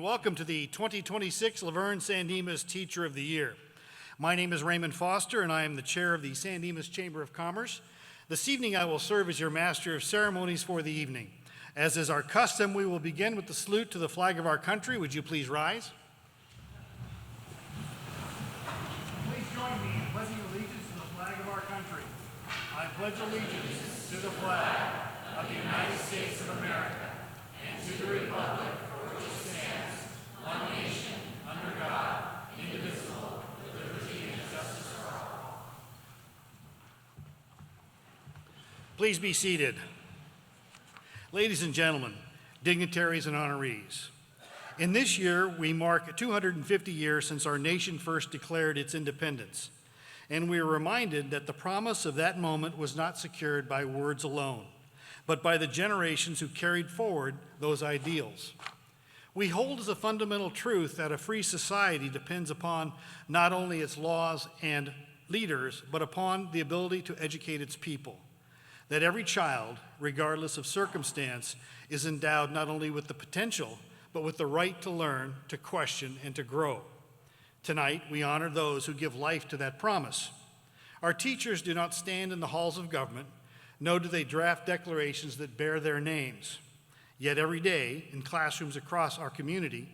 welcome to the 2026 Verne and San Dimas Teacher of the Year. My name is Raymond Foster, and I am the chair of the San Dimas Chamber of Commerce. This evening, I will serve as your master of ceremonies for the evening. As is our custom, we will begin with the salute to the flag of our country. Would you please rise? Please join me in pledging allegiance to the flag of our country. I pledge allegiance to the flag of the United States of America and to the republic for which it stands, one nation, under God, indivisible, with liberty and justice for all. Please be seated. Ladies and gentlemen, dignitaries and honorees, in this year we mark 250 years since our nation first declared its independence, and we are reminded that the promise of that moment was not secured by words alone, but by the generations who carried forward those ideals. We hold as a fundamental truth that a free society depends upon not only its laws and leaders, but upon the ability to educate its people. That every child, regardless of circumstance, is endowed not only with the potential, but with the right to learn, to question, and to grow. Tonight, we honor those who give life to that promise. Our teachers do not stand in the halls of government, nor do they draft declarations that bear their names. Yet every day, in classrooms across our community,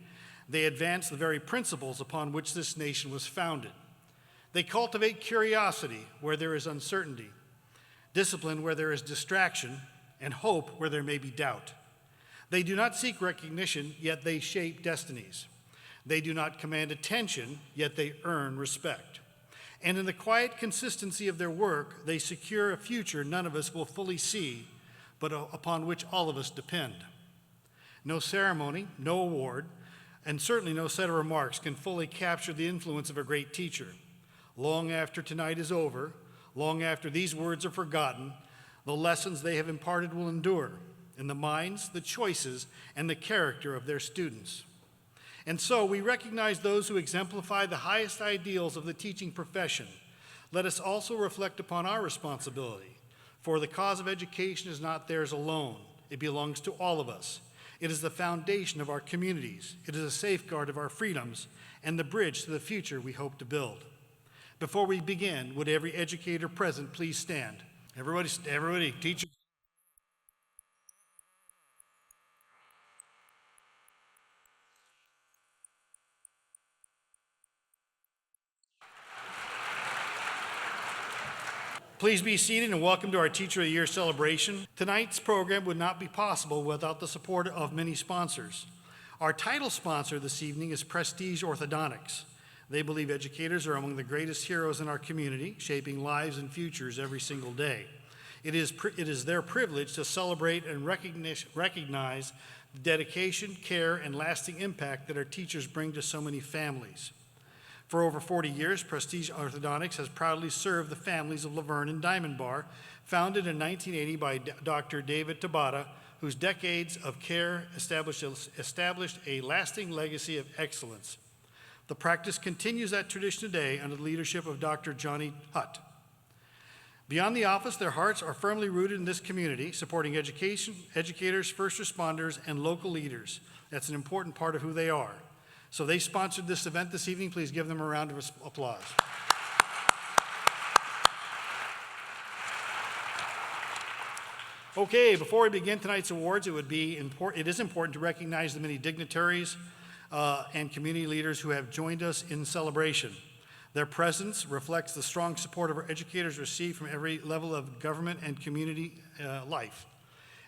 they advance the very principles upon which this nation was founded. They cultivate curiosity where there is uncertainty, discipline where there is distraction, and hope where there may be doubt. They do not seek recognition, yet they shape destinies. They do not command attention, yet they earn respect. And in the quiet consistency of their work, they secure a future none of us will fully see, but upon which all of us depend. No ceremony, no award, and certainly no set of remarks can fully capture the influence of a great teacher. Long after tonight is over, long after these words are forgotten, the lessons they have imparted will endure in the minds, the choices, and the character of their students. And so we recognize those who exemplify the highest ideals of the teaching profession. Let us also reflect upon our responsibility, for the cause of education is not theirs alone. It belongs to all of us. It is the foundation of our communities. It is a safeguard of our freedoms and the bridge to the future we hope to build. Before we begin, would every educator present please stand? Everybody, teachers. Please be seated and welcome to our Teacher of the Year celebration. Tonight's program would not be possible without the support of many sponsors. Our title sponsor this evening is Prestige Orthodontics. They believe educators are among the greatest heroes in our community, shaping lives and futures every single day. It is their privilege to celebrate and recognize the dedication, care, and lasting impact that our teachers bring to so many families. For over 40 years, Prestige Orthodontics has proudly served the families of Laverne and Diamond Bar, founded in 1980 by Dr. David Tabata, whose decades of care established a lasting legacy of excellence. The practice continues that tradition today under the leadership of Dr. Johnny Hutt. Beyond the office, their hearts are firmly rooted in this community, supporting educators, first responders, and local leaders. That's an important part of who they are. So they sponsored this event this evening. Please give them a round of applause. Okay, before we begin tonight's awards, it is important to recognize the many dignitaries and community leaders who have joined us in celebration. Their presence reflects the strong support of our educators receive from every level of government and community life.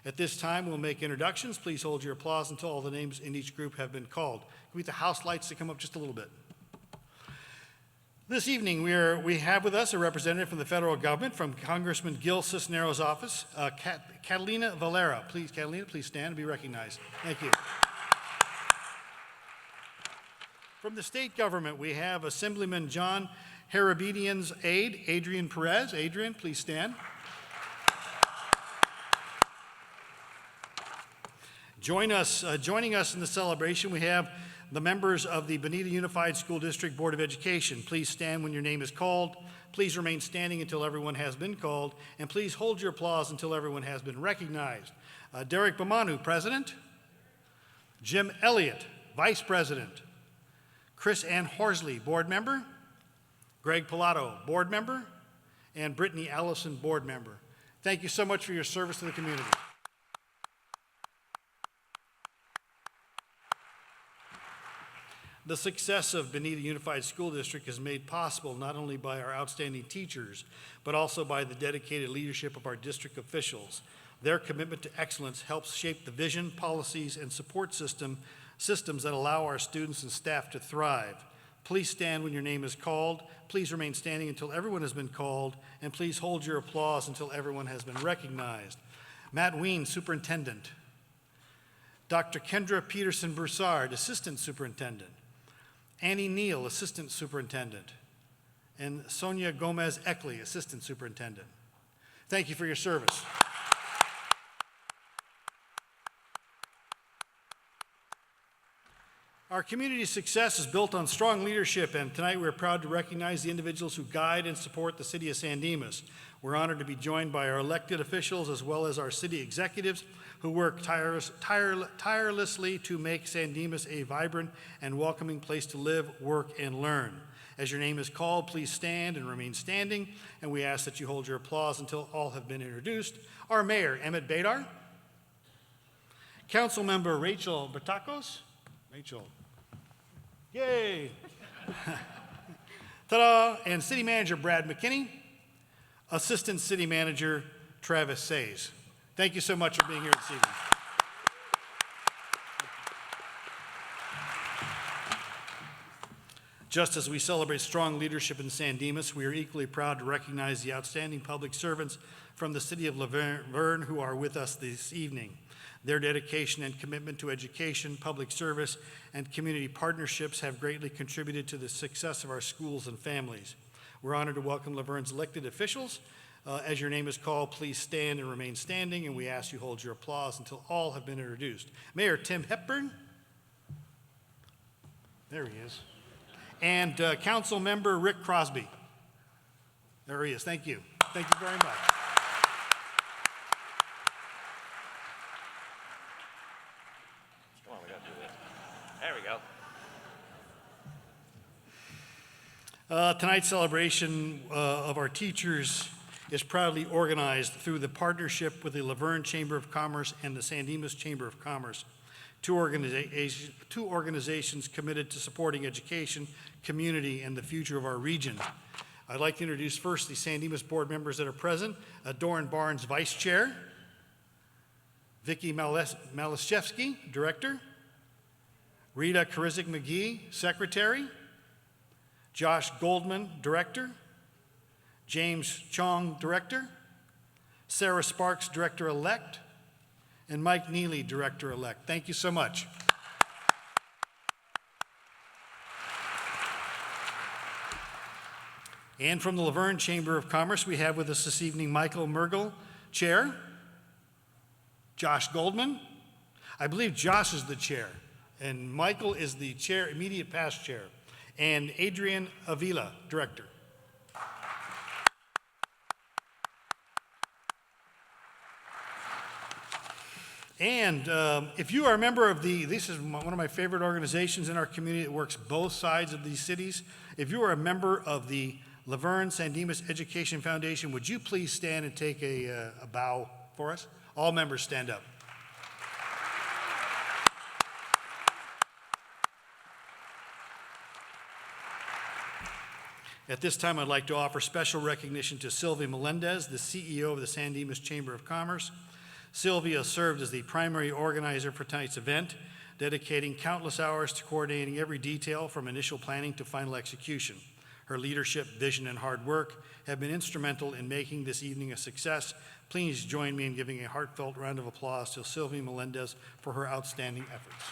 At this time, we'll make introductions. Please hold your applause until all the names in each group have been called. Can we get the house lights to come up just a little bit? This evening, we have with us a representative from the federal government, from Congressman Gil Cisneros' office, Catalina Valera. Please, Catalina, please stand and be recognized. Thank you. From the state government, we have Assemblyman John Harabedian's aide, Adrian Perez. Adrian, please stand. Joining us in the celebration, we have the members of the Bonita Unified School District Board of Education. Please stand when your name is called. Please remain standing until everyone has been called, and please hold your applause until everyone has been recognized. Derek Bamanu, President. Jim Elliott, Vice President. Chris Ann Horsley, Board Member. Greg Pilato, Board Member. And Brittany Allison, Board Member. Thank you so much for your service to the community. The success of Bonita Unified School District is made possible not only by our outstanding teachers, but also by the dedicated leadership of our district officials. Their commitment to excellence helps shape the vision, policies, and support systems that allow our students and staff to thrive. Please stand when your name is called. Please remain standing until everyone has been called, and please hold your applause until everyone has been recognized. Matt Ween, Superintendent. Dr. Kendra Peterson-Broussard, Assistant Superintendent. Annie Neal, Assistant Superintendent, and Sonia Gomez-Eckley, Assistant Superintendent. Thank you for your service. Our community's success is built on strong leadership, and tonight we're proud to recognize the individuals who guide and support the City of San Dimas. We're honored to be joined by our elected officials as well as our city executives who work tirelessly to make San Dimas a vibrant and welcoming place to live, work, and learn. As your name is called, please stand and remain standing, and we ask that you hold your applause until all have been introduced. Our Mayor, Emmett Badar. Council Member Rachel Bertakos. Rachel. Yay! Ta-da! And City Manager Brad McKinney. Assistant City Manager Travis Says. Thank you so much for being here this evening. Just as we celebrate strong leadership in San Dimas, we are equally proud to recognize the outstanding public servants from the city of Laverne who are with us this evening. Their dedication and commitment to education, public service, and community partnerships have greatly contributed to the success of our schools and families. We're honored to welcome Laverne's elected officials. As your name is called, please stand and remain standing, and we ask you hold your applause until all have been introduced. Mayor Tim Hepburn. There he is. And Council Member Rick Crosby. There he is. Thank you. Thank you very much. Come on, we got to do this. There we go. Tonight's celebration of our teachers is proudly organized through the partnership with the Laverne Chamber of Commerce and the San Dimas Chamber of Commerce, two organizations committed to supporting education, community, and the future of our region. I'd like to introduce first the San Dimas board members that are present. Doran Barnes, Vice Chair. Vicki Malashevsky, Director. Rita Karizik McGee, Secretary. Josh Goldman, Director. James Chong, Director. Sarah Sparks, Director-elect. And Mike Neely, Director-elect. Thank you so much. And from the Laverne Chamber of Commerce, we have with us this evening Michael Mergel, Chair. Josh Goldman. I believe Josh is the chair, and Michael is the chair, immediate past chair. And Adrian Avila, Director. And if you are a member of this is one of my favorite organizations in our community that works both sides of these cities. If you are a member of the Laverne San Dimas Education Foundation, would you please stand and take a bow for us? All members stand up. At this time, I'd like to offer special recognition to Sylvia Melendez, the CEO of the San Dimas Chamber of Commerce. Sylvia served as the primary organizer for tonight's event, dedicating countless hours to coordinating every detail from initial planning to final execution. Her leadership, vision, and hard work have been instrumental in making this evening a success. Please join me in giving a heartfelt round of applause to Sylvia Melendez for her outstanding efforts.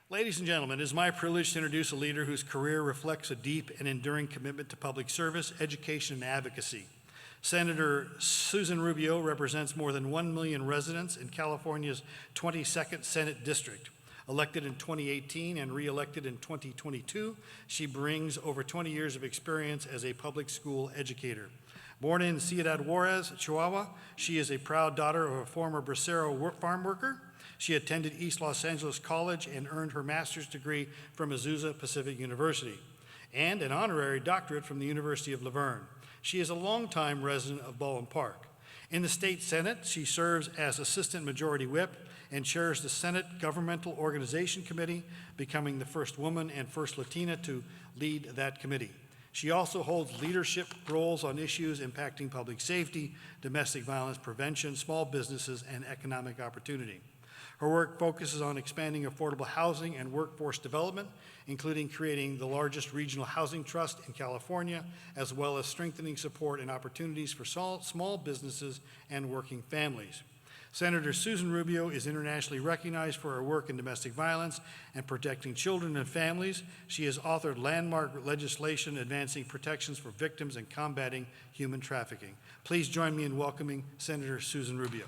Ladies and gentlemen, it is my privilege to introduce a leader whose career reflects a deep and enduring commitment to public service, education, and advocacy. Senator Susan Rubio represents more than 1 million residents in California's 22nd Senate District. Elected in 2018 and re-elected in 2022, she brings over 20 years of experience as a public school educator. Born in Ciudad Juarez, Chihuahua, she is a proud daughter of a former bracero farm worker. She attended East Los Angeles College and earned her master's degree from Azusa Pacific University and an honorary doctorate from the University of Laverne. She is a longtime resident of Baldwin Park. In the state Senate, she serves as Assistant Majority Whip and chairs the Senate Governmental Organization Committee, becoming the first woman and first Latina to lead that committee. She also holds leadership roles on issues impacting public safety, domestic violence prevention, small businesses, and economic opportunity. Her work focuses on expanding affordable housing and workforce development, including creating the largest regional housing trust in California, as well as strengthening support and opportunities for small businesses and working families. Senator Susan Rubio is internationally recognized for her work in domestic violence and protecting children and families. She has authored landmark legislation advancing protections for victims and combating human trafficking. Please join me in welcoming Senator Susan Rubio.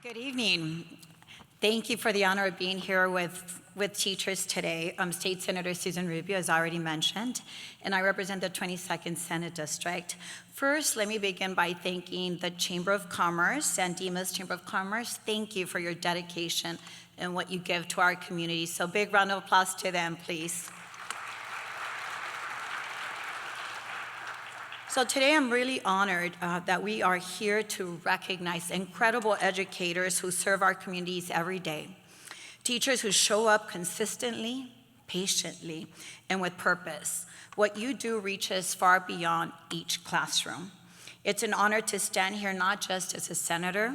Good evening. Thank you for the honor of being here with teachers today. I'm State Senator Susan Rubio, as already mentioned, and I represent the 22nd Senate District. First, let me begin by thanking the Chamber of Commerce, San Dimas Chamber of Commerce. Thank you for your dedication and what you give to our community. So big round of applause to them, please. So today I'm really honored that we are here to recognize incredible educators who serve our communities every day. Teachers who show up consistently, patiently, and with purpose. What you do reaches far beyond each classroom. It's an honor to stand here not just as a senator,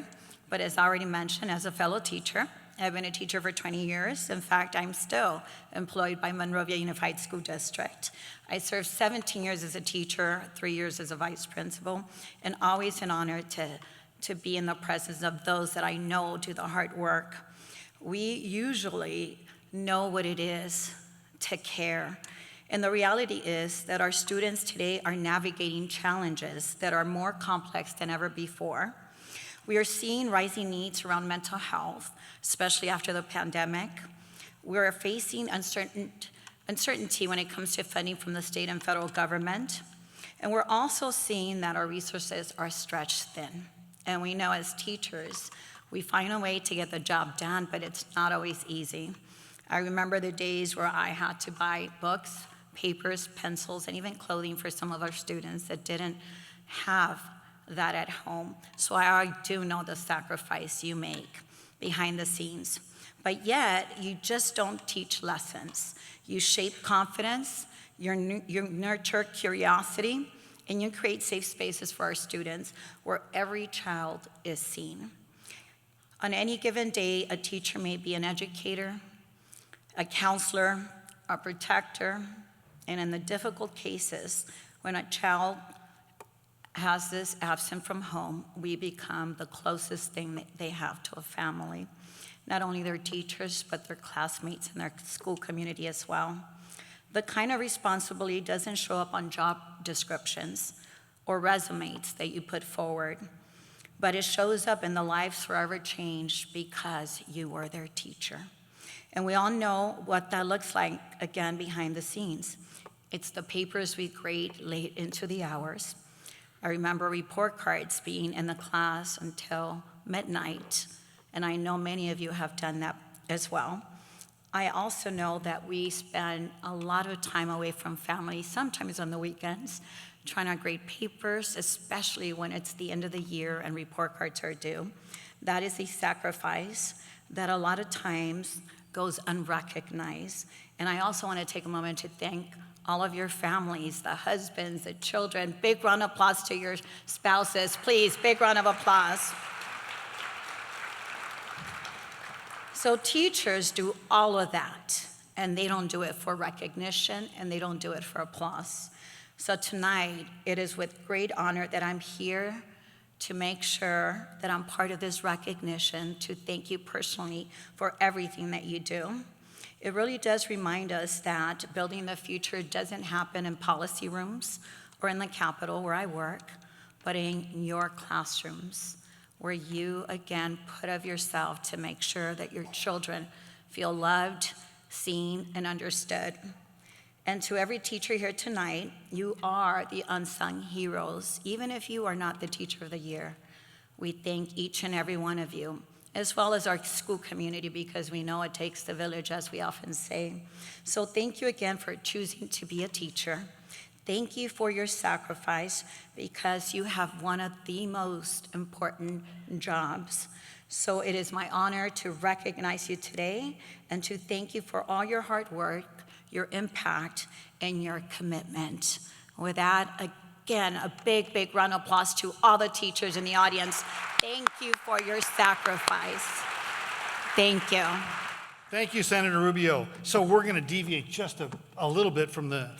but as already mentioned, as a fellow teacher. I've been a teacher for 20 years. In fact, I'm still employed by Monrovia Unified School District. I served 17 years as a teacher, 3 years as a vice principal, and always an honor to be in the presence of those that I know do the hard work. We usually know what it is to care. And the reality is that our students today are navigating challenges that are more complex than ever before. We are seeing rising needs around mental health, especially after the pandemic. We are facing uncertainty when it comes to funding from the state and federal government. And we're also seeing that our resources are stretched thin. And we know as teachers, we find a way to get the job done, but it's not always easy. I remember the days where I had to buy books, papers, pencils, and even clothing for some of our students that didn't have that at home. So I do know the sacrifice you make behind the scenes. But yet, you just don't teach lessons. You shape confidence, you nurture curiosity, and you create safe spaces for our students where every child is seen. On any given day, a teacher may be an educator, a counselor, a protector, and in the difficult cases, when a child has this absent from home, we become the closest thing that they have to a family. Not only their teachers, but their classmates and their school community as well. The kind of responsibility doesn't show up on job descriptions or resumes that you put forward, but it shows up in the lives forever changed because you were their teacher. And we all know what that looks like, again, behind the scenes. It's the papers we grade late into the hours. I remember report cards being in the class until midnight, and I know many of you have done that as well. I also know that we spend a lot of time away from family, sometimes on the weekends, trying to grade papers, especially when it's the end of the year and report cards are due. That is a sacrifice that a lot of times goes unrecognized. And I also want to take a moment to thank all of your families, the husbands, the children. Big round of applause to your spouses. Please, big round of applause. So teachers do all of that, and they don't do it for recognition, and they don't do it for applause. So tonight, it is with great honor that I'm here to make sure that I'm part of this recognition, to thank you personally for everything that you do. It really does remind us that building the future doesn't happen in policy rooms or in the Capitol where I work, but in your classrooms, where you, again, put of yourself to make sure that your children feel loved, seen, and understood. And to every teacher here tonight, you are the unsung heroes. Even if you are not the Teacher of the Year, we thank each and every one of you, as well as our school community, because we know it takes the village, as we often say. So thank you again for choosing to be a teacher. Thank you for your sacrifice, because you have one of the most important jobs. So it is my honor to recognize you today and to thank you for all your hard work, your impact, and your commitment. With that, again, a big, big round of applause to all the teachers in the audience. Thank you for your sacrifice. Thank you. Thank you, Senator Rubio. So we're going to deviate just a little bit from the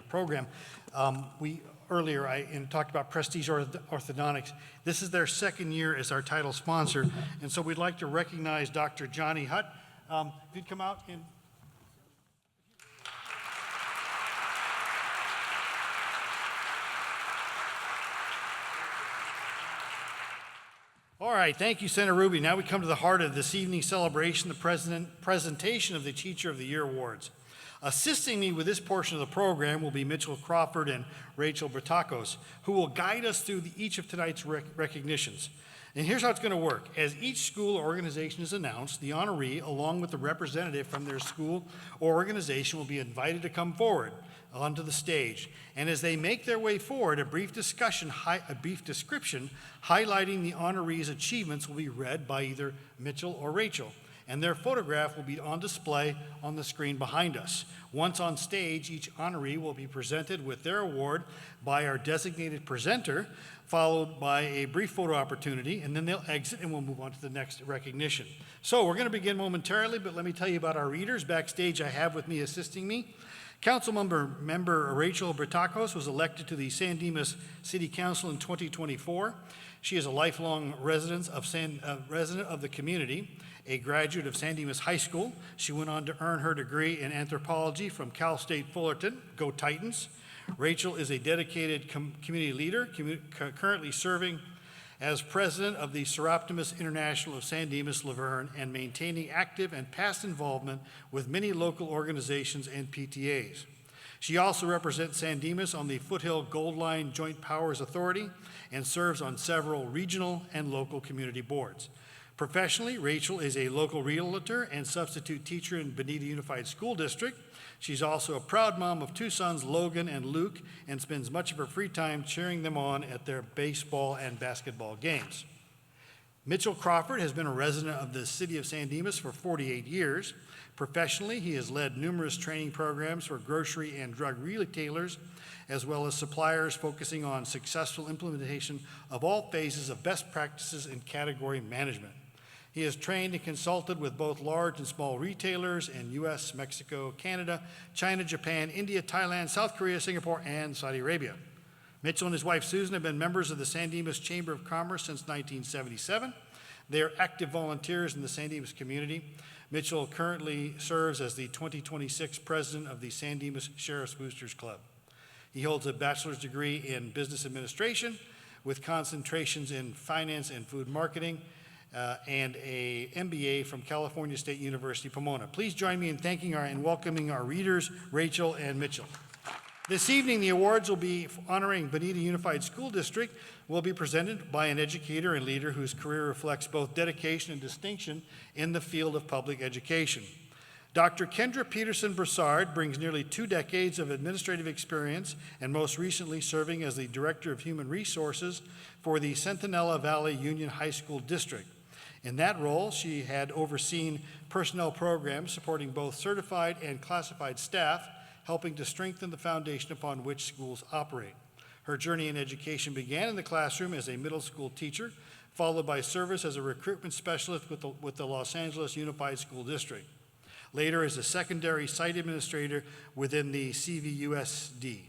program. Earlier I talked about Prestige Orthodontics. This is their second year as our title sponsor, and so we'd like to recognize Dr. Johnny Hutt. If you'd come out and all right, thank you, Senator Ruby. Now we come to the heart of this evening's celebration, the presentation of the Teacher of the Year Awards. Assisting me with this portion of the program will be Mitchell Crawford and Rachel Bertakos, who will guide us through each of tonight's recognitions. And here's how it's going to work. As each school or organization is announced, the honoree, along with the representative from their school or organization, will be invited to come forward onto the stage. And as they make their way forward, a brief description highlighting the honoree's achievements will be read by either Mitchell or Rachel, and their photograph will be on display on the screen behind us. Once on stage, each honoree will be presented with their award by our designated presenter, followed by a brief photo opportunity, and then they'll exit and we'll move on to the next recognition. So we're going to begin momentarily, but let me tell you about our readers. Backstage, I have with me, assisting me, Councilmember Rachel Bertakos was elected to the San Dimas City Council in 2024. She is a lifelong resident of the community, a graduate of San Dimas High School. She went on to earn her degree in anthropology from Cal State Fullerton. Go Titans. Rachel is a dedicated community leader, currently serving as president of the Seroptimus International of San Dimas, Laverne, and maintaining active and past involvement with many local organizations and PTAs. She also represents San Dimas on the Foothill Gold Line Joint Powers Authority and serves on several regional and local community boards. Professionally, Rachel is a local realtor and substitute teacher in Bonita Unified School District. She's also a proud mom of two sons, Logan and Luke, and spends much of her free time cheering them on at their baseball and basketball games. Mitchell Crawford has been a resident of the city of San Dimas for 48 years. Professionally, he has led numerous training programs for grocery and drug retailers, as well as suppliers, focusing on successful implementation of all phases of best practices in category management. He has trained and consulted with both large and small retailers in U.S., Mexico, Canada, China, Japan, India, Thailand, South Korea, Singapore, and Saudi Arabia. Mitchell and his wife Susan have been members of the San Dimas Chamber of Commerce since 1977. They are active volunteers in the San Dimas community. Mitchell currently serves as the 2026 president of the San Dimas Sheriff's Boosters Club. He holds a bachelor's degree in business administration with concentrations in finance and food marketing, and a MBA from California State University, Pomona. Please join me in thanking and welcoming our readers, Rachel and Mitchell. This evening, the awards will be honoring Bonita Unified School District, will be presented by an educator and leader whose career reflects both dedication and distinction in the field of public education. Dr. Kendra Peterson-Broussard brings nearly 2 decades of administrative experience, and most recently serving as the Director of Human Resources for the Centinela Valley Union High School District. In that role, she had overseen personnel programs supporting both certified and classified staff, helping to strengthen the foundation upon which schools operate. Her journey in education began in the classroom as a middle school teacher, followed by service as a recruitment specialist with the Los Angeles Unified School District. Later as a secondary site administrator within the CVUSD.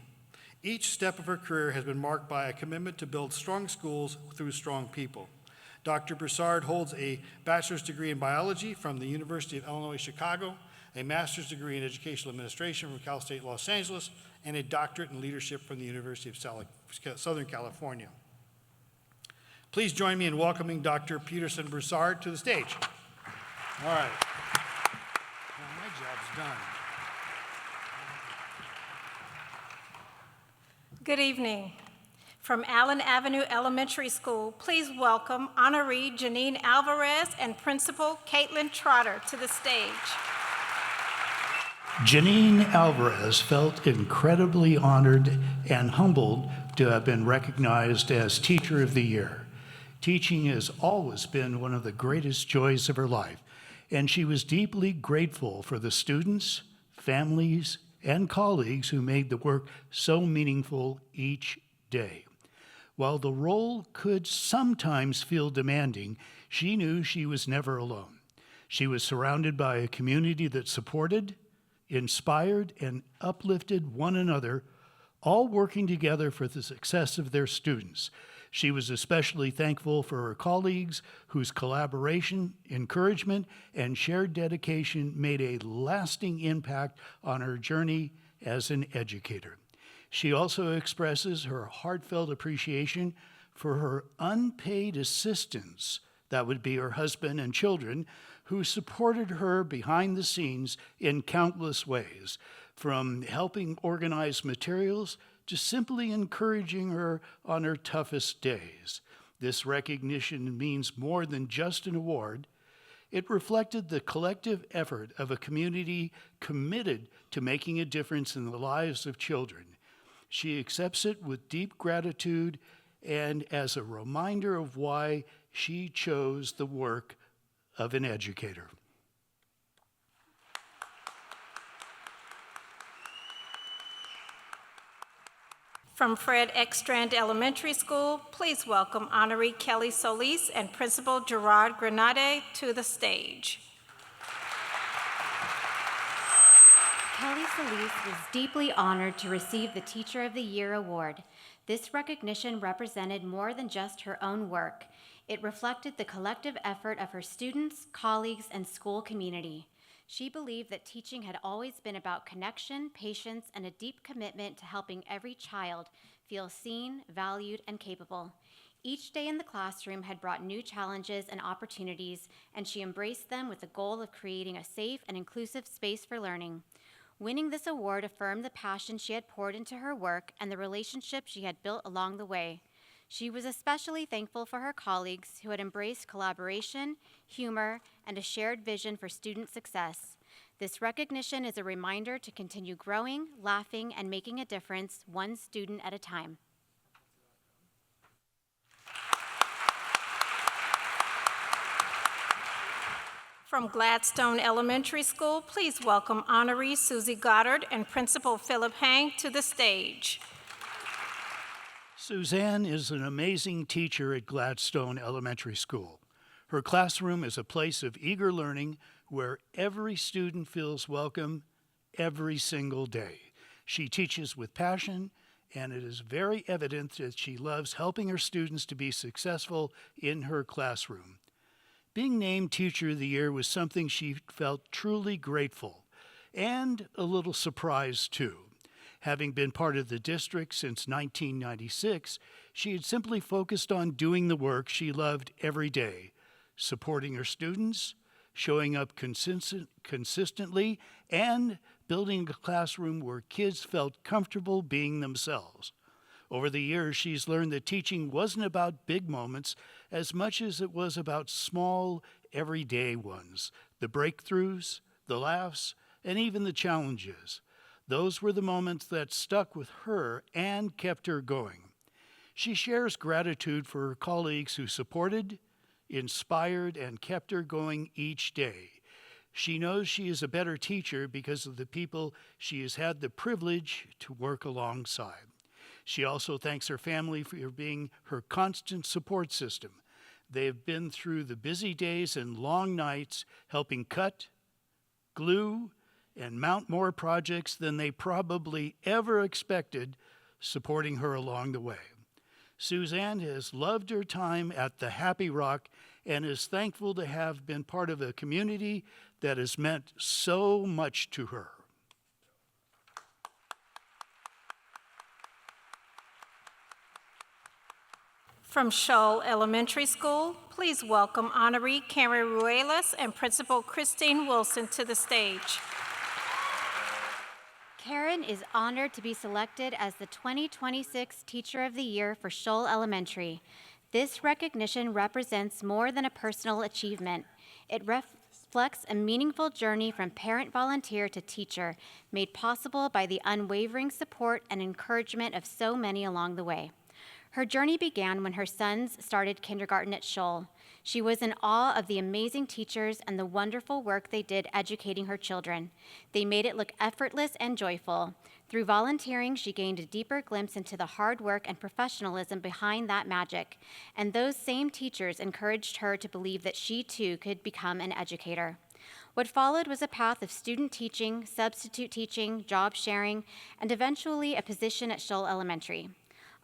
Each step of her career has been marked by a commitment to build strong schools through strong people. Dr. Broussard holds a bachelor's degree in biology from the University of Illinois Chicago, a master's degree in educational administration from Cal State Los Angeles, and a doctorate in leadership from the University of Southern California. Please join me in welcoming Dr. Peterson-Broussard to the stage. All right. done. Good evening. From Allen Avenue Elementary School, please welcome honoree Janine Alvarez and Principal Caitlin Trotter to the stage. Janine Alvarez felt incredibly honored and humbled to have been recognized as Teacher of the Year. Teaching has always been one of the greatest joys of her life, and she was deeply grateful for the students, families, and colleagues who made the work so meaningful each day. While the role could sometimes feel demanding, she knew she was never alone. She was surrounded by a community that supported, inspired, and uplifted one another, all working together for the success of their students. She was especially thankful for her colleagues whose collaboration, encouragement, and shared dedication made a lasting impact on her journey as an educator. She also expresses her heartfelt appreciation for her unpaid assistants, that would be her husband and children, who supported her behind the scenes in countless ways, from helping organize materials to simply encouraging her on her toughest days. This recognition means more than just an award. It reflected the collective effort of a community committed to making a difference in the lives of children. She accepts it with deep gratitude and as a reminder of why she chose the work of an educator. From Fred Ekstrand Elementary School, please welcome honoree Kelly Solis and Principal Gerard Grenade to the stage. Kelly Solis was deeply honored to receive the Teacher of the Year award. This recognition represented more than just her own work. It reflected the collective effort of her students, colleagues, and school community. She believed that teaching had always been about connection, patience, and a deep commitment to helping every child feel seen, valued, and capable. Each day in the classroom had brought new challenges and opportunities, and she embraced them with the goal of creating a safe and inclusive space for learning. Winning this award affirmed the passion she had poured into her work and the relationships she had built along the way. She was especially thankful for her colleagues who had embraced collaboration, humor, and a shared vision for student success. This recognition is a reminder to continue growing, laughing, and making a difference one student at a time. From Gladstone Elementary School, please welcome honoree Susie Goddard and Principal Philip Hang to the stage. Suzanne is an amazing teacher at Gladstone Elementary School. Her classroom is a place of eager learning where every student feels welcome every single day. She teaches with passion, and it is very evident that she loves helping her students to be successful in her classroom. Being named Teacher of the Year was something she felt truly grateful and a little surprised too. Having been part of the district since 1996, she had simply focused on doing the work she loved every day, supporting her students, showing up consistently, and building a classroom where kids felt comfortable being themselves. Over the years, she's learned that teaching wasn't about big moments as much as it was about small, everyday ones, the breakthroughs, the laughs, and even the challenges. Those were the moments that stuck with her and kept her going. She shares gratitude for her colleagues who supported, inspired, and kept her going each day. She knows she is a better teacher because of the people she has had the privilege to work alongside. She also thanks her family for being her constant support system. They have been through the busy days and long nights helping cut, glue, and mount more projects than they probably ever expected, supporting her along the way. Suzanne has loved her time at the Happy Rock and is thankful to have been part of a community that has meant so much to her. From Scholl Elementary School, please welcome honoree Karen Ruelas and Principal Christine Wilson to the stage. Karen is honored to be selected as the 2026 Teacher of the Year for Shoal Elementary. This recognition represents more than a personal achievement. It reflects a meaningful journey from parent volunteer to teacher, made possible by the unwavering support and encouragement of so many along the way. Her journey began when her sons started kindergarten at Shoal. She was in awe of the amazing teachers and the wonderful work they did educating her children. They made it look effortless and joyful. Through volunteering, she gained a deeper glimpse into the hard work and professionalism behind that magic, and those same teachers encouraged her to believe that she too could become an educator. What followed was a path of student teaching, substitute teaching, job sharing, and eventually a position at Shoal Elementary.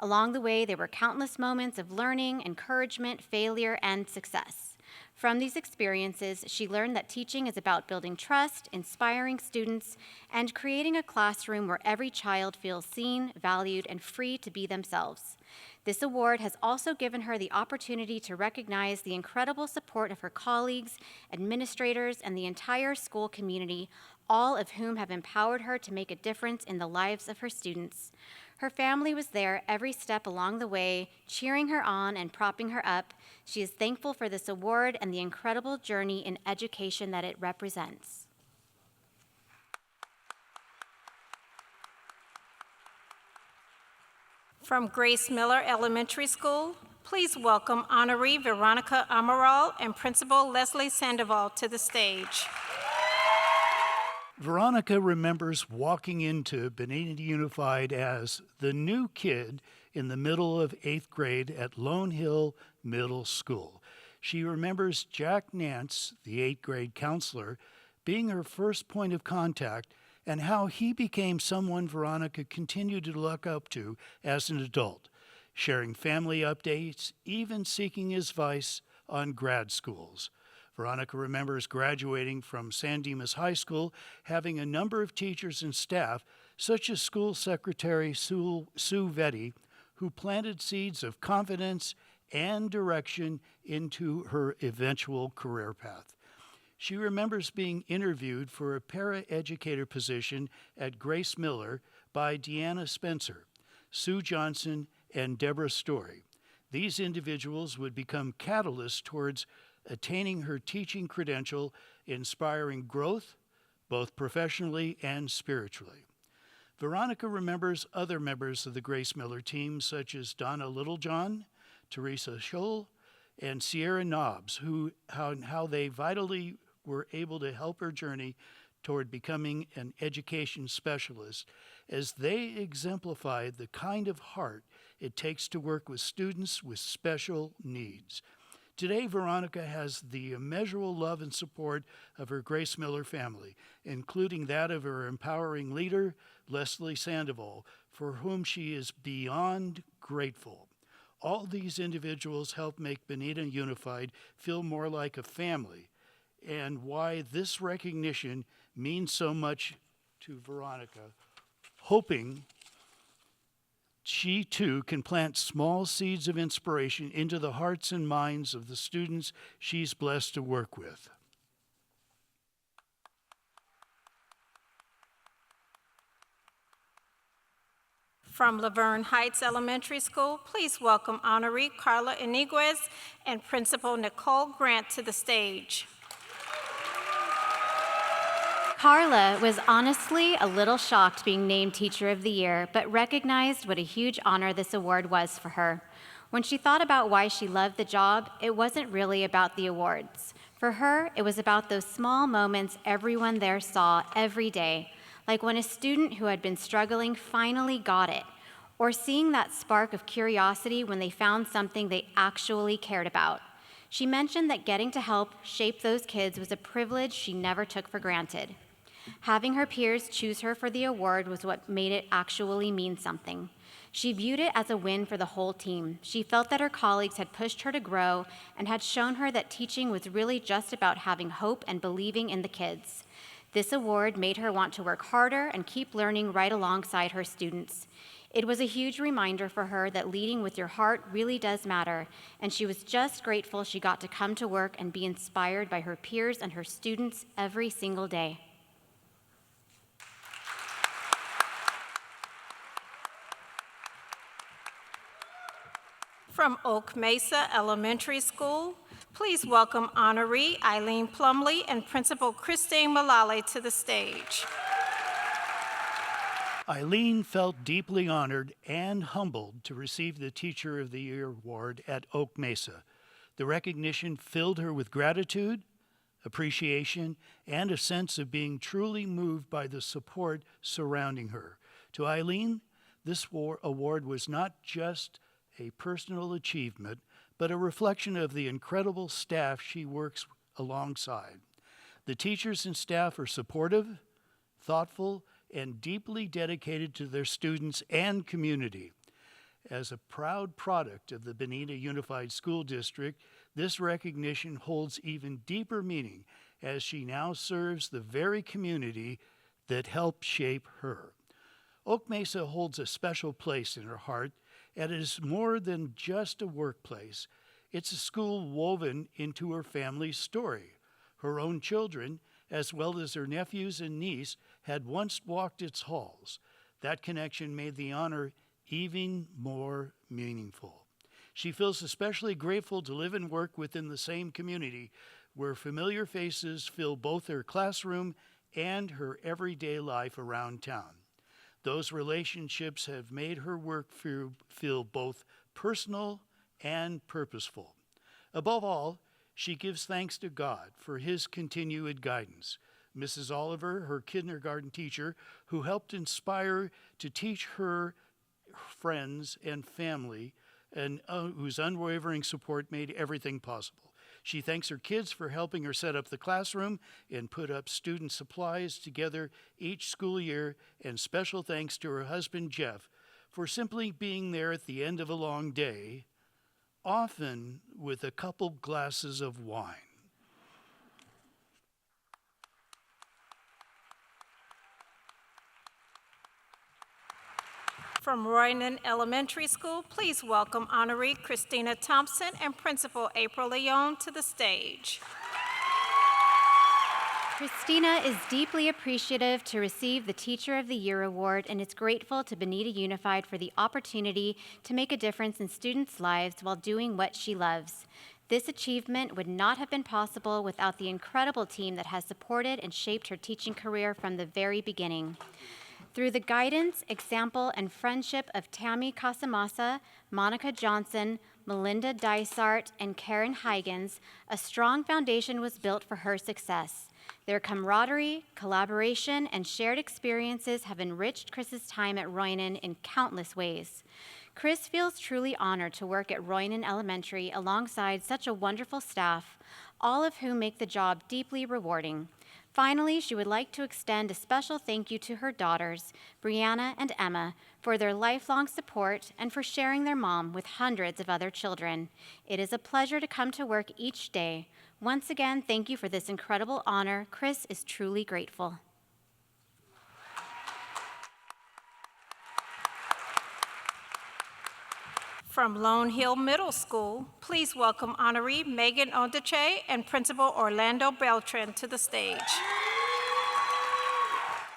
Along the way, there were countless moments of learning, encouragement, failure, and success. From these experiences, she learned that teaching is about building trust, inspiring students, and creating a classroom where every child feels seen, valued, and free to be themselves. This award has also given her the opportunity to recognize the incredible support of her colleagues, administrators, and the entire school community, all of whom have empowered her to make a difference in the lives of her students. Her family was there every step along the way, cheering her on and propping her up. She is thankful for this award and the incredible journey in education that it represents. From Grace Miller Elementary School, please welcome honoree Veronica Amaral and Principal Leslie Sandoval to the stage. Veronica remembers walking into Bonita Unified as the new kid in the middle of 8th grade at Lone Hill Middle School. She remembers Jack Nance, the 8th grade counselor, being her first point of contact and how he became someone Veronica continued to look up to as an adult, sharing family updates, even seeking his advice on grad schools. Veronica remembers graduating from San Dimas High School, having a number of teachers and staff, such as School Secretary Sue Vetti, who planted seeds of confidence and direction into her eventual career path. She remembers being interviewed for a paraeducator position at Grace Miller by Deanna Spencer, Sue Johnson, and Deborah Story. These individuals would become catalysts towards attaining her teaching credential, inspiring growth, both professionally and spiritually. Veronica remembers other members of the Grace Miller team, such as Donna Littlejohn, Teresa Scholl, and Sierra Nobbs, how they vitally were able to help her journey toward becoming an education specialist, as they exemplified the kind of heart it takes to work with students with special needs. Today, Veronica has the immeasurable love and support of her Grace Miller family, including that of her empowering leader, Leslie Sandoval, for whom she is beyond grateful. All these individuals help make Bonita Unified feel more like a family, and why this recognition means so much to Veronica, hoping she too can plant small seeds of inspiration into the hearts and minds of the students she's blessed to work with. From Laverne Heights Elementary School, please welcome honoree Carla Iniguez and Principal Nicole Grant to the stage. Carla was honestly a little shocked being named Teacher of the Year, but recognized what a huge honor this award was for her. When she thought about why she loved the job, it wasn't really about the awards. For her, it was about those small moments everyone there saw every day, like when a student who had been struggling finally got it, or seeing that spark of curiosity when they found something they actually cared about. She mentioned that getting to help shape those kids was a privilege she never took for granted. Having her peers choose her for the award was what made it actually mean something. She viewed it as a win for the whole team. She felt that her colleagues had pushed her to grow and had shown her that teaching was really just about having hope and believing in the kids. This award made her want to work harder and keep learning right alongside her students. It was a huge reminder for her that leading with your heart really does matter, and she was just grateful she got to come to work and be inspired by her peers and her students every single day. From Oak Mesa Elementary School, please welcome honoree Eileen Plumley and Principal Christine Mullally to the stage. Eileen felt deeply honored and humbled to receive the Teacher of the Year award at Oak Mesa. The recognition filled her with gratitude, appreciation, and a sense of being truly moved by the support surrounding her. To Eileen, this award was not just a personal achievement, but a reflection of the incredible staff she works alongside. The teachers and staff are supportive, thoughtful, and deeply dedicated to their students and community. As a proud product of the Bonita Unified School District, this recognition holds even deeper meaning as she now serves the very community that helped shape her. Oak Mesa holds a special place in her heart, and it is more than just a workplace. It's a school woven into her family's story. Her own children, as well as her nephews and niece, had once walked its halls. That connection made the honor even more meaningful. She feels especially grateful to live and work within the same community where familiar faces fill both her classroom and her everyday life around town. Those relationships have made her work feel both personal and purposeful. Above all, she gives thanks to God for his continued guidance. Mrs. Oliver, her kindergarten teacher, who helped inspire to teach her friends and family, and whose unwavering support made everything possible. She thanks her kids for helping her set up the classroom and put up student supplies together each school year, and special thanks to her husband, Jeff, for simply being there at the end of a long day, often with a couple glasses of wine. From Roynan Elementary School, please welcome honoree Christina Thompson and Principal April Leon to the stage. Christina is deeply appreciative to receive the Teacher of the Year award and is grateful to Bonita Unified for the opportunity to make a difference in students' lives while doing what she loves. This achievement would not have been possible without the incredible team that has supported and shaped her teaching career from the very beginning. Through the guidance, example, and friendship of Tammy Casamasa, Monica Johnson, Melinda Dysart, and Karen Huygens, a strong foundation was built for her success. Their camaraderie, collaboration, and shared experiences have enriched Chris's time at Roynan in countless ways. Chris feels truly honored to work at Roynan Elementary alongside such a wonderful staff, all of whom make the job deeply rewarding. Finally, she would like to extend a special thank you to her daughters, Brianna and Emma, for their lifelong support and for sharing their mom with hundreds of other children. It is a pleasure to come to work each day. Once again, thank you for this incredible honor. Chris is truly grateful. From Lone Hill Middle School, please welcome honoree Megan Ondache and Principal Orlando Beltran to the stage.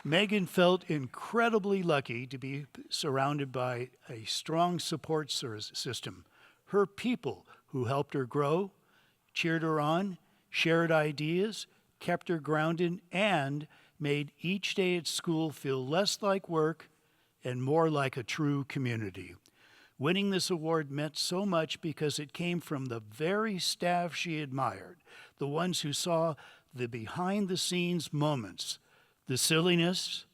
Megan felt incredibly lucky to be surrounded by a strong support system. Her people who helped her grow, cheered her on, shared ideas, kept her grounded, and made each day at school feel less like work and more like a true community. Winning this award meant so much because it came from the very staff she admired, the ones who saw the behind-the-scenes moments, the silliness,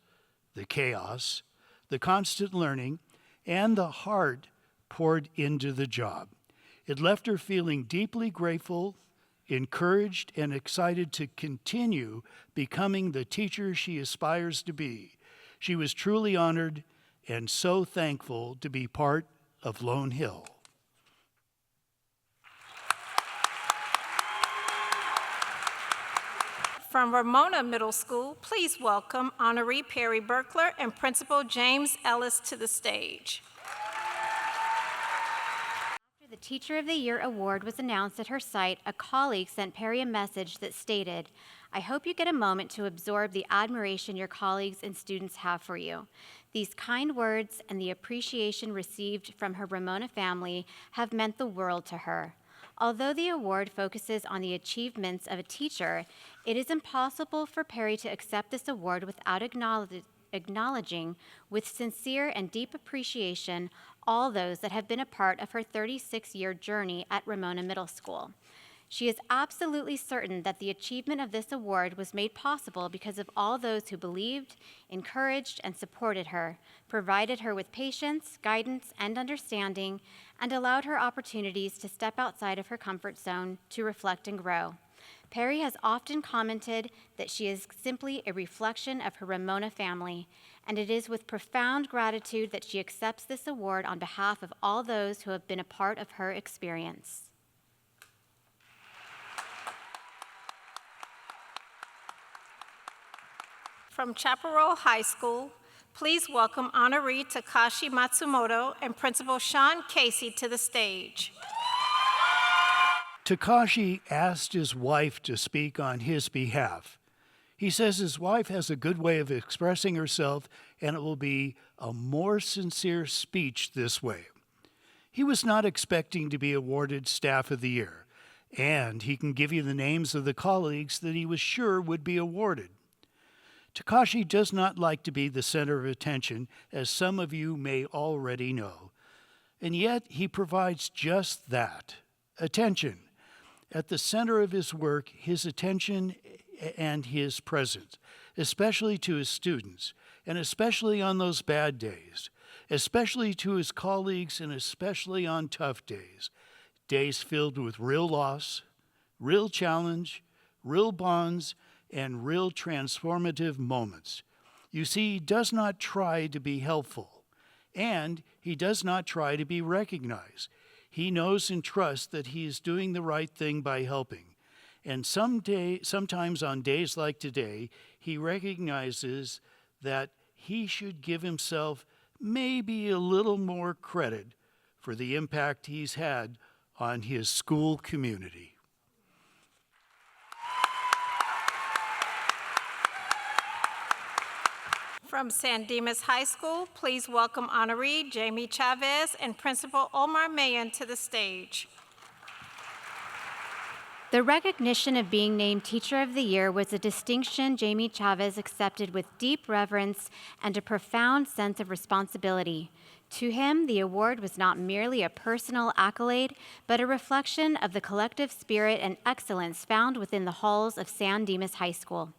the chaos, the constant learning, and the heart poured into the job. It left her feeling deeply grateful, encouraged, and excited to continue becoming the teacher she aspires to be. She was truly honored and so thankful to be part of Lone Hill. From Ramona Middle School, please welcome honoree Perry Berkler and Principal James Ellis to the stage. After the Teacher of the Year award was announced at her site, a colleague sent Perry a message that stated, "I hope you get a moment to absorb the admiration your colleagues and students have for you. These kind words and the appreciation received from her Ramona family have meant the world to her. Although the award focuses on the achievements of a teacher, it is impossible for Perry to accept this award without acknowledging with sincere and deep appreciation all those that have been a part of her 36-year journey at Ramona Middle School. She is absolutely certain that the achievement of this award was made possible because of all those who believed, encouraged, and supported her, provided her with patience, guidance, and understanding, and allowed her opportunities to step outside of her comfort zone to reflect and grow. Perry has often commented that she is simply a reflection of her Ramona family, and it is with profound gratitude that she accepts this award on behalf of all those who have been a part of her experience. From Chaparral High School, please welcome honoree Takashi Matsumoto and Principal Sean Casey to the stage. Takashi asked his wife to speak on his behalf. He says his wife has a good way of expressing herself, and it will be a more sincere speech this way. He was not expecting to be awarded Staff of the Year, and he can give you the names of the colleagues that he was sure would be awarded. Takashi does not like to be the center of attention, as some of you may already know. And yet he provides just that, attention. At the center of his work, his attention and his presence, especially to his students, and especially on those bad days, especially to his colleagues, and especially on tough days, days filled with real loss, real challenge, real bonds, and real transformative moments. You see, he does not try to be helpful, and he does not try to be recognized. He knows and trusts that he is doing the right thing by helping. And sometimes on days like today, he recognizes that he should give himself maybe a little more credit for the impact he's had on his school community. From San Dimas High School, please welcome honoree Jamie Chavez and Principal Omar Mayan to the stage. The recognition of being named Teacher of the Year was a distinction Jamie Chavez accepted with deep reverence and a profound sense of responsibility. To him, the award was not merely a personal accolade, but a reflection of the collective spirit and excellence found within the halls of San Dimas High School.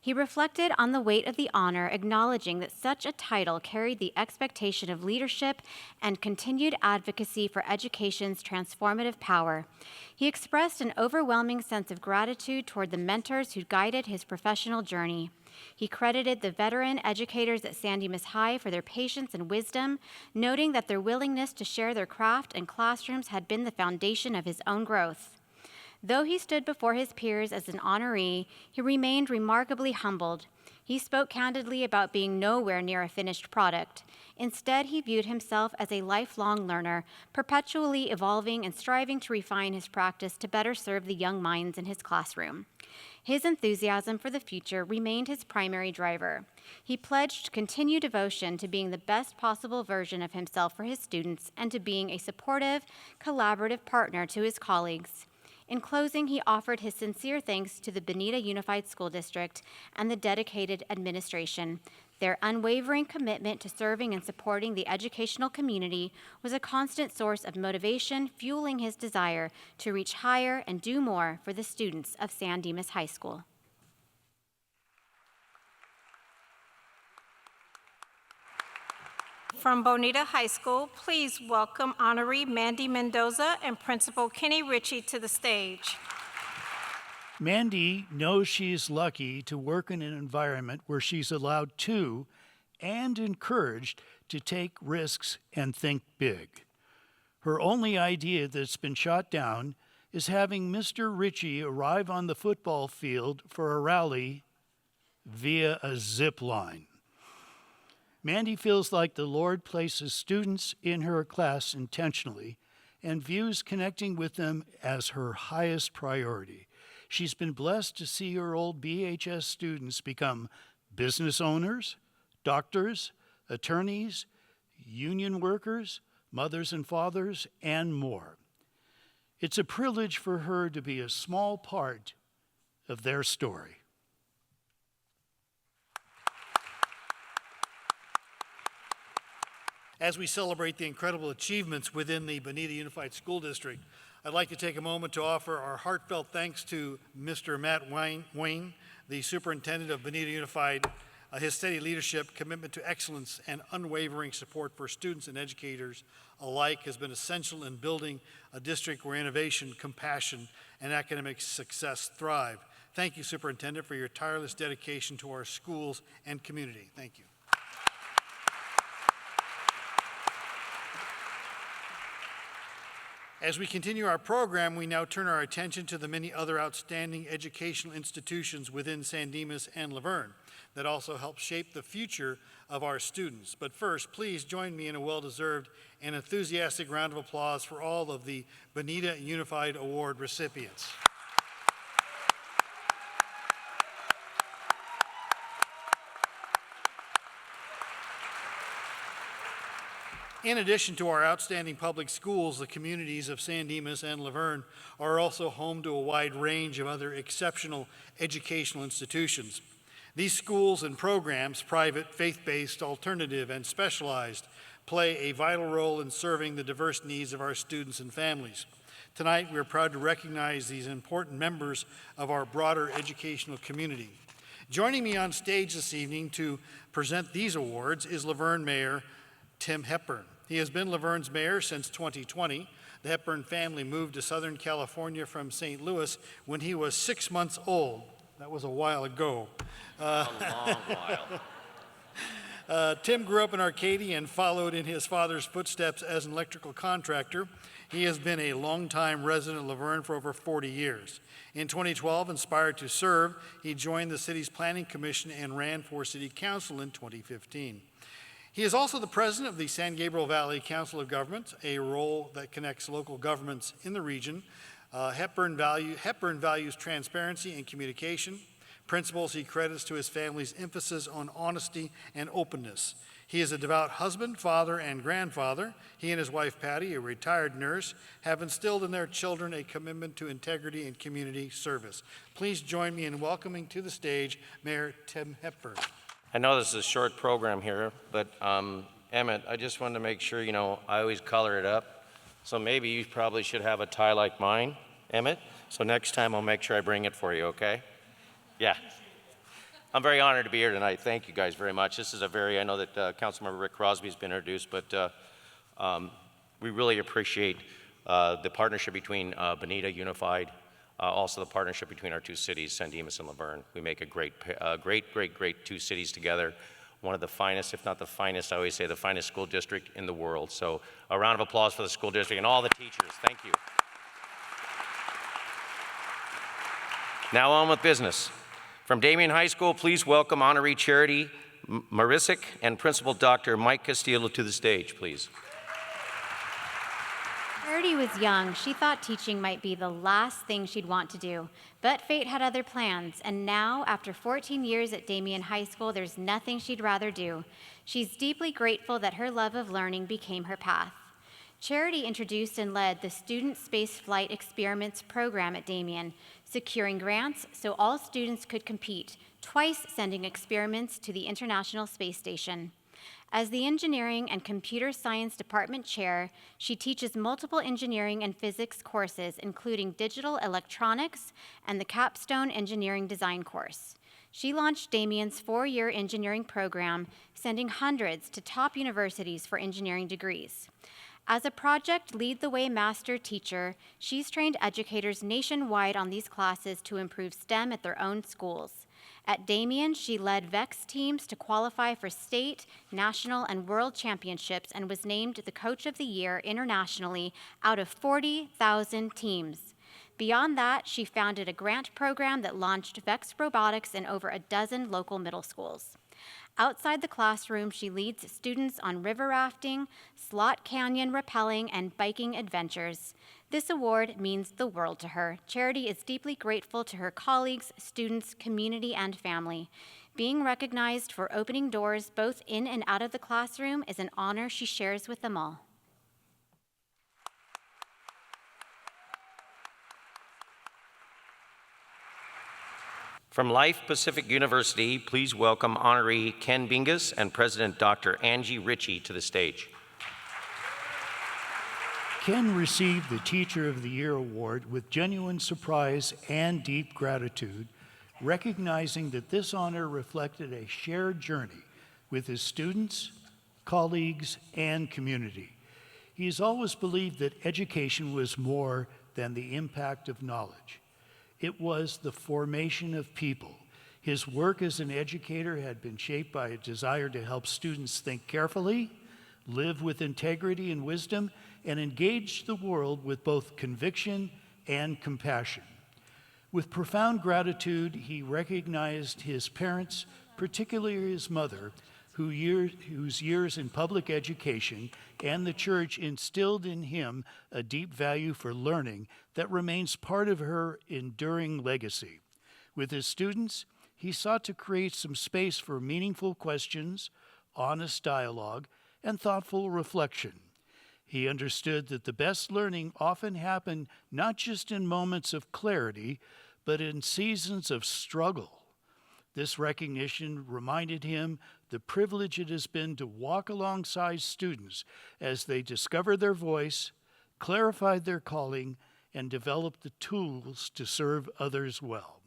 He reflected on the weight of the honor, acknowledging that such a title carried the expectation of leadership and continued advocacy for education's transformative power. He expressed an overwhelming sense of gratitude toward the mentors who guided his professional journey. He credited the veteran educators at San Dimas High for their patience and wisdom, noting that their willingness to share their craft and classrooms had been the foundation of his own growth. Though he stood before his peers as an honoree, he remained remarkably humbled. He spoke candidly about being nowhere near a finished product. Instead, he viewed himself as a lifelong learner, perpetually evolving and striving to refine his practice to better serve the young minds in his classroom. His enthusiasm for the future remained his primary driver. He pledged continued devotion to being the best possible version of himself for his students and to being a supportive, collaborative partner to his colleagues. In closing, he offered his sincere thanks to the Bonita Unified School District and the dedicated administration. Their unwavering commitment to serving and supporting the educational community was a constant source of motivation, fueling his desire to reach higher and do more for the students of San Dimas High School. From Bonita High School, please welcome honoree Mandy Mendoza and Principal Kenny Ritchie to the stage. Mandy knows she's lucky to work in an environment where she's allowed to and encouraged to take risks and think big. Her only idea that's been shot down is having Mr. Ritchie arrive on the football field for a rally via a zip line. Mandy feels like the Lord places students in her class intentionally and views connecting with them as her highest priority. She's been blessed to see her old BHS students become business owners, doctors, attorneys, union workers, mothers and fathers, and more. It's a privilege for her to be a small part of their story. As we celebrate the incredible achievements within the Bonita Unified School District, I'd like to take a moment to offer our heartfelt thanks to Mr. Matt Wayne, the superintendent of Bonita Unified. His steady leadership, commitment to excellence, and unwavering support for students and educators alike has been essential in building a district where innovation, compassion, and academic success thrive. Thank you, Superintendent, for your tireless dedication to our schools and community. Thank you. As we continue our program, we now turn our attention to the many other outstanding educational institutions within San Dimas and Laverne that also help shape the future of our students. But first, please join me in a well-deserved and enthusiastic round of applause for all of the Bonita Unified Award recipients. In addition to our outstanding public schools, the communities of San Dimas and Laverne are also home to a wide range of other exceptional educational institutions. These schools and programs, private, faith-based, alternative, and specialized, play a vital role in serving the diverse needs of our students and families. Tonight, we are proud to recognize these important members of our broader educational community. Joining me on stage this evening to present these awards is Laverne Mayor Tim Hepburn. He has been Laverne's mayor since 2020. The Hepburn family moved to Southern California from St. Louis when he was 6 months old. That was a while ago. A long while. Tim grew up in Arcadia and followed in his father's footsteps as an electrical contractor. He has been a longtime resident of Laverne for over 40 years. In 2012, inspired to serve, he joined the city's planning commission and ran for city council in 2015. He is also the president of the San Gabriel Valley Council of Governments, a role that connects local governments in the region. Hepburn values transparency and communication, principles he credits to his family's emphasis on honesty and openness. He is a devout husband, father, and grandfather. He and his wife, Patty, a retired nurse, have instilled in their children a commitment to integrity and community service. Please join me in welcoming to the stage Mayor Tim Hepburn. I know this is a short program here, but Emmett, I just wanted to make sure, I always color it up. So maybe you probably should have a tie like mine, Emmett. So next time I'll make sure I bring it for you, okay? Yeah. I'm very honored to be here tonight. Thank you guys very much. This is I know that Councilmember Rick Crosby's been introduced, but we really appreciate the partnership between Bonita Unified, also the partnership between our two cities, San Dimas and Laverne. We make a great two cities together. One of the finest, if not the finest, I always say the finest school district in the world. So a round of applause for the school district and all the teachers. Thank you. Now on with business. From Damien High School, please welcome honoree Charity Marisic and Principal Dr. Mike Castillo to the stage, please. Charity was young. She thought teaching might be the last thing she'd want to do, but fate had other plans, and now, after 14 years at Damien High School, there's nothing she'd rather do. She's deeply grateful that her love of learning became her path. Charity introduced and led the Student Space Flight Experiments program at Damien, securing grants so all students could compete, twice sending experiments to the International Space Station. As the Engineering and Computer Science Department Chair, she teaches multiple engineering and physics courses, including digital electronics and the Capstone Engineering Design course. She launched Damien's 4-year engineering program, sending hundreds to top universities for engineering degrees. As a Project Lead the Way master teacher, she's trained educators nationwide on these classes to improve STEM at their own schools. At Damien, she led VEX teams to qualify for state, national, and world championships and was named the Coach of the Year internationally out of 40,000 teams. Beyond that, she founded a grant program that launched VEX Robotics in over a dozen local middle schools. Outside the classroom, she leads students on river rafting, slot canyon rappelling, and biking adventures. This award means the world to her. Charity is deeply grateful to her colleagues, students, community, and family. Being recognized for opening doors both in and out of the classroom is an honor she shares with them all. From Life Pacific University, please welcome honoree Ken Bingus and President Dr. Angie Ritchie to the stage. Ken received the Teacher of the Year award with genuine surprise and deep gratitude, recognizing that this honor reflected a shared journey with his students, colleagues, and community. He has always believed that education was more than the impact of knowledge. It was the formation of people. His work as an educator had been shaped by a desire to help students think carefully, live with integrity and wisdom, and engage the world with both conviction and compassion. With profound gratitude, he recognized his parents, particularly his mother, whose years in public education and the church instilled in him a deep value for learning that remains part of her enduring legacy. With his students, he sought to create some space for meaningful questions, honest dialogue, and thoughtful reflection. He understood that the best learning often happened not just in moments of clarity, but in seasons of struggle. This recognition reminded him the privilege it has been to walk alongside students as they discover their voice, clarified their calling, and developed the tools to serve others well.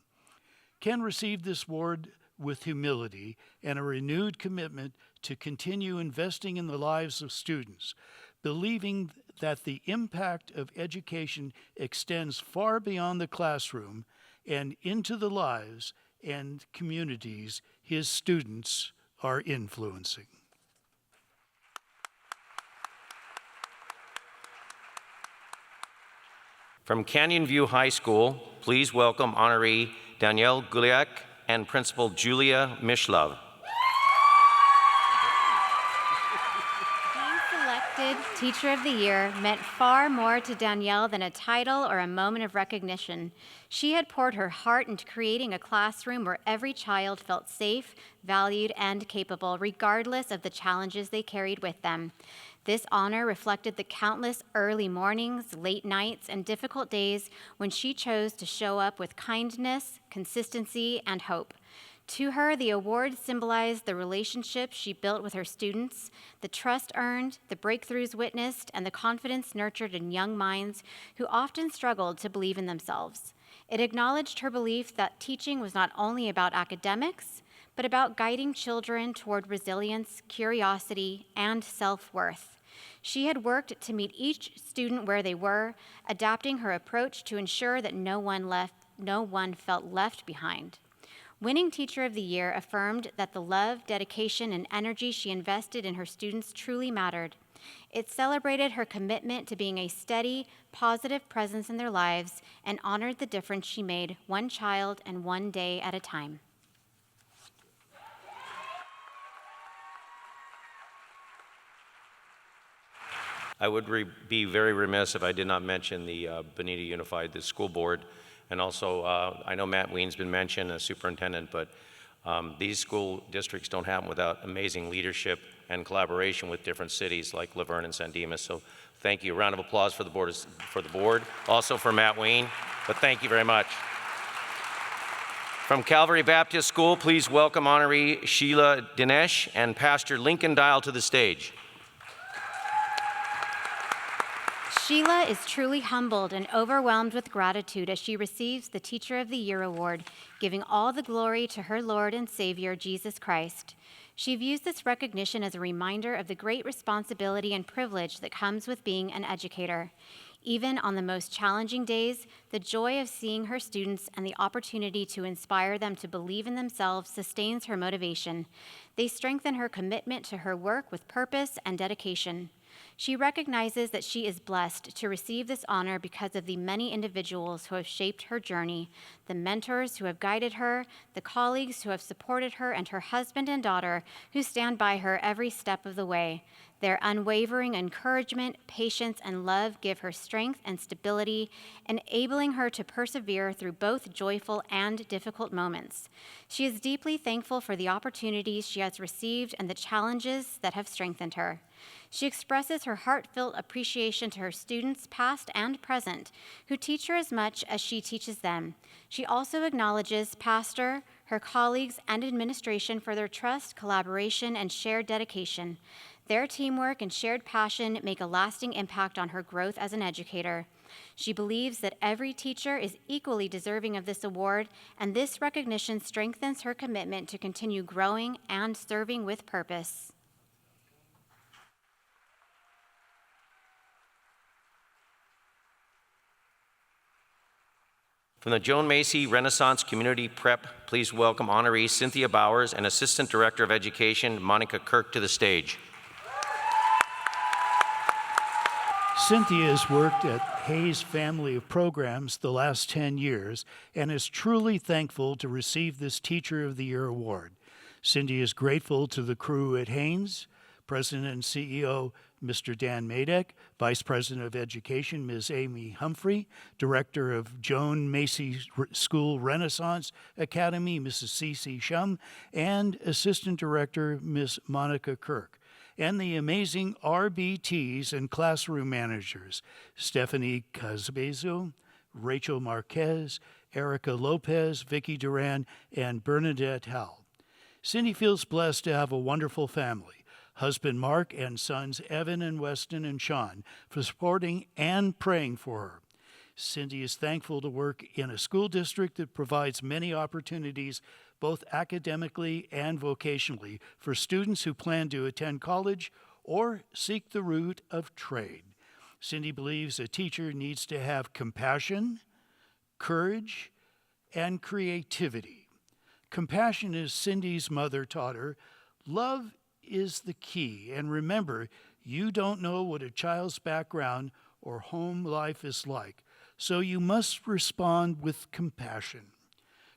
Ken received this award with humility and a renewed commitment to continue investing in the lives of students, believing that the impact of education extends far beyond the classroom and into the lives and communities his students are influencing. From Canyon View High School, please welcome honoree Danielle Guliak and Principal Julia Mishlove. Being selected Teacher of the Year meant far more to Danielle than a title or a moment of recognition. She had poured her heart into creating a classroom where every child felt safe, valued, and capable, regardless of the challenges they carried with them. This honor reflected the countless early mornings, late nights, and difficult days when she chose to show up with kindness, consistency, and hope. To her, the award symbolized the relationships she built with her students, the trust earned, the breakthroughs witnessed, and the confidence nurtured in young minds who often struggled to believe in themselves. It acknowledged her belief that teaching was not only about academics, but about guiding children toward resilience, curiosity, and self-worth. She had worked to meet each student where they were, adapting her approach to ensure that no one felt left behind. Winning Teacher of the Year affirmed that the love, dedication, and energy she invested in her students truly mattered. It celebrated her commitment to being a steady, positive presence in their lives and honored the difference she made one child and one day at a time. I would be very remiss if I did not mention the Bonita Unified, the school board, and also I know Matt Ween's been mentioned as superintendent, but these school districts don't happen without amazing leadership and collaboration with different cities like Verne and San Dimas. So thank you. A round of applause for the board, also for Matt Ween, but thank you very much. From Calvary Baptist School, please welcome honoree Sheila Dinesh and Pastor Lincoln Dial to the stage. Sheila is truly humbled and overwhelmed with gratitude as she receives the Teacher of the Year award, giving all the glory to her Lord and Savior, Jesus Christ. She views this recognition as a reminder of the great responsibility and privilege that comes with being an educator. Even on the most challenging days, the joy of seeing her students and the opportunity to inspire them to believe in themselves sustains her motivation. They strengthen her commitment to her work with purpose and dedication. She recognizes that she is blessed to receive this honor because of the many individuals who have shaped her journey, the mentors who have guided her, the colleagues who have supported her, and her husband and daughter who stand by her every step of the way. Their unwavering encouragement, patience, and love give her strength and stability, enabling her to persevere through both joyful and difficult moments. She is deeply thankful for the opportunities she has received and the challenges that have strengthened her. She expresses her heartfelt appreciation to her students, past and present, who teach her as much as she teaches them. She also acknowledges Pastor, her colleagues, and administration for their trust, collaboration, and shared dedication. Their teamwork and shared passion make a lasting impact on her growth as an educator. She believes that every teacher is equally deserving of this award, and this recognition strengthens her commitment to continue growing and serving with purpose. From the Joan Macy Renaissance Community Prep, please welcome honoree Cynthia Bowers and Assistant Director of Education Monica Kirk to the stage. Cynthia has worked at Hayes family of programs the last 10 years and is truly thankful to receive this Teacher of the Year award. Cindy is grateful to the crew at Haynes, President and CEO Mr. Dan Madek, Vice President of Education Ms. Amy Humphrey, Director of Joan Macy School Renaissance Academy Mrs. C.C. Shum, and Assistant Director Ms. Monica Kirk, and the amazing RBTs and classroom managers, Stephanie Casbezo, Rachel Marquez, Erica Lopez, Vicki Duran, and Bernadette Howell. Cindy feels blessed to have a wonderful family, husband Mark and sons Evan and Weston and Sean, for supporting and praying for her. Cindy is thankful to work in a school district that provides many opportunities both academically and vocationally for students who plan to attend college or seek the route of trade. Cindy believes a teacher needs to have compassion, courage, and creativity. Compassion, as Cindy's mother taught her, love is the key. And remember, you don't know what a child's background or home life is like, so you must respond with compassion.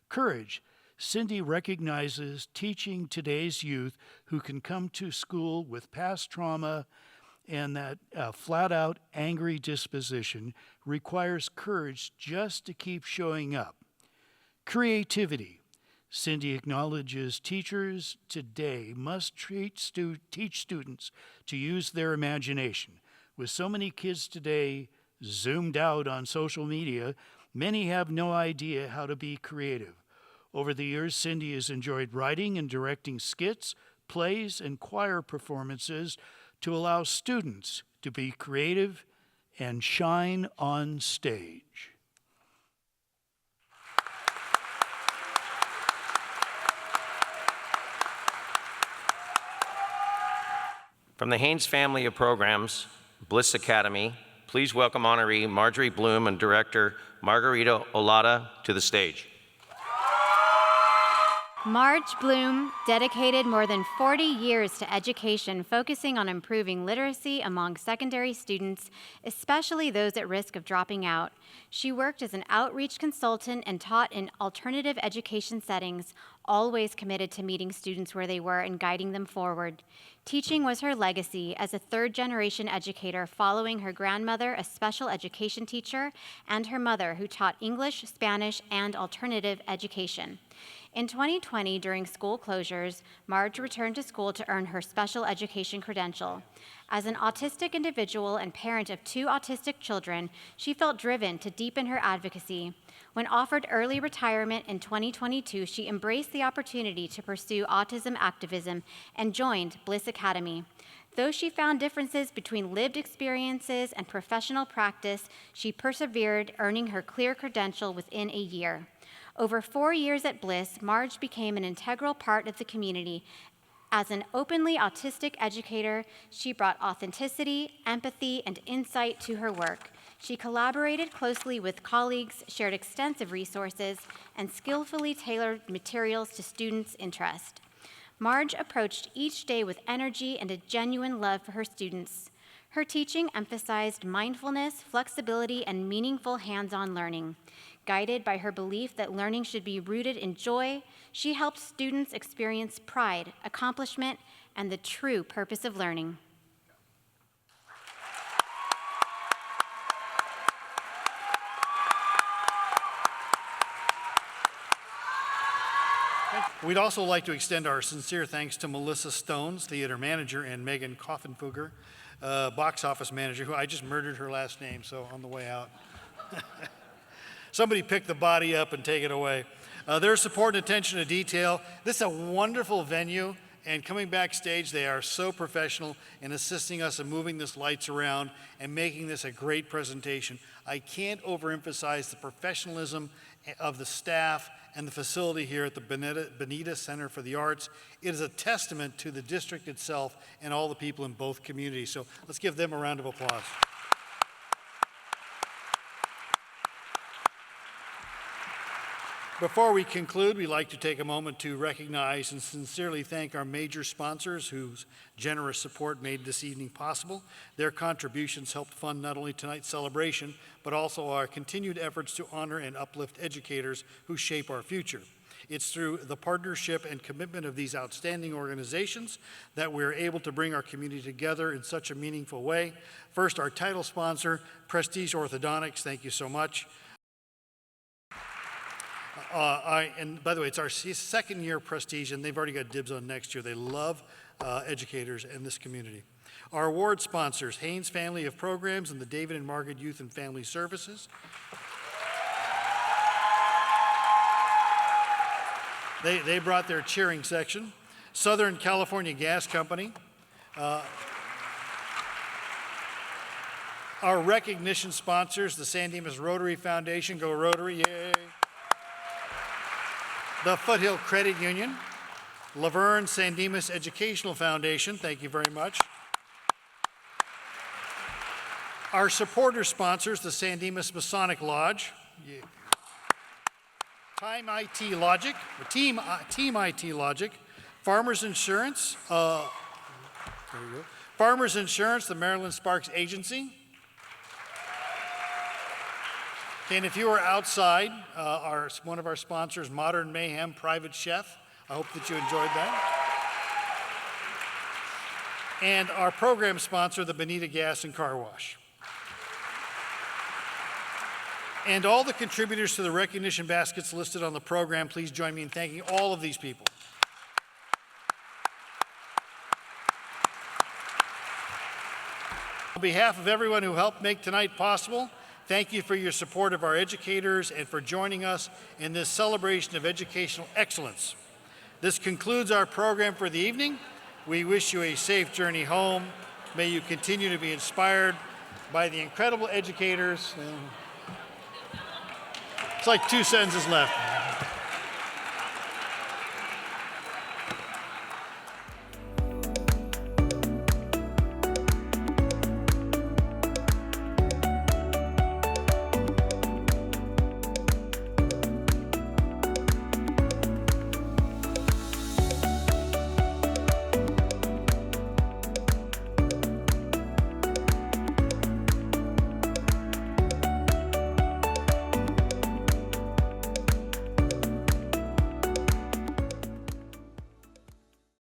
Courage. Cindy recognizes teaching today's youth who can come to school with past trauma and that flat-out angry disposition requires courage just to keep showing up. Creativity. Cindy acknowledges teachers today must teach students to use their imagination. With so many kids today zoomed out on social media, many have no idea how to be creative. Over the years, Cindy has enjoyed writing and directing skits, plays, and choir performances to allow students to be creative and shine on stage. From the Haynes family of programs, Bliss Academy, please welcome honoree Marjorie Bloom and Director Margarita Olata to the stage. Marge Bloom dedicated more than 40 years to education, focusing on improving literacy among secondary students, especially those at risk of dropping out. She worked as an outreach consultant and taught in alternative education settings, always committed to meeting students where they were and guiding them forward. Teaching was her legacy as a third-generation educator, following her grandmother, a special education teacher, and her mother, who taught English, Spanish, and alternative education. In 2020, during school closures, Marge returned to school to earn her special education credential. As an autistic individual and parent of 2 autistic children, she felt driven to deepen her advocacy. When offered early retirement in 2022, she embraced the opportunity to pursue autism activism and joined Bliss Academy. Though she found differences between lived experiences and professional practice, she persevered, earning her clear credential within a year. Over 4 years at Bliss, Marge became an integral part of the community. As an openly autistic educator, she brought authenticity, empathy, and insight to her work. She collaborated closely with colleagues, shared extensive resources, and skillfully tailored materials to students' interest. Marge approached each day with energy and a genuine love for her students. Her teaching emphasized mindfulness, flexibility, and meaningful hands-on learning. Guided by her belief that learning should be rooted in joy, she helped students experience pride, accomplishment, and the true purpose of learning. We'd also like to extend our sincere thanks to Melissa Stones, theater manager, and Megan Koffenfugger, box office manager, who I just murdered her last name, so on the way out. Somebody pick the body up and take it away. Their support and attention to detail. This is a wonderful venue, and coming backstage, they are so professional in assisting us in moving this lights around and making this a great presentation. I can't overemphasize the professionalism of the staff and the facility here at the Bonita Center for the Arts. It is a testament to the district itself and all the people in both communities. So let's give them a round of applause. Before we conclude, we'd like to take a moment to recognize and sincerely thank our major sponsors whose generous support made this evening possible. Their contributions helped fund not only tonight's celebration, but also our continued efforts to honor and uplift educators who shape our future. It's through the partnership and commitment of these outstanding organizations that we're able to bring our community together in such a meaningful way. First, our title sponsor, Prestige Orthodontics, thank you so much. And by the way, it's our second year Prestige, and they've already got dibs on next year. They love educators in this community. Our award sponsors, Haynes Family of Programs and the David and Margaret Youth and Family Services. They brought their cheering section. Southern California Gas Company. Our recognition sponsors, the San Dimas Rotary Foundation, go Rotary, yay. The Foothill Credit Union, Verne and San Dimas Educational Foundation, thank you very much. Our supporter sponsors, the San Dimas Masonic Lodge, yeah. Team IT Logic, Farmers Insurance, Farmers Insurance, the Maryland Sparks Agency. And if you are outside, one of our sponsors, Modern Mayhem Private Chef. I hope that you enjoyed that. And our program sponsor, the Bonita Gas and Car Wash. And all the contributors to the recognition baskets listed on the program, please join me in thanking all of these people. On behalf of everyone who helped make tonight possible, thank you for your support of our educators and for joining us in this celebration of educational excellence. This concludes our program for the evening. We wish you a safe journey home. May you continue to be inspired by the incredible educators. It's like 2 sentences left.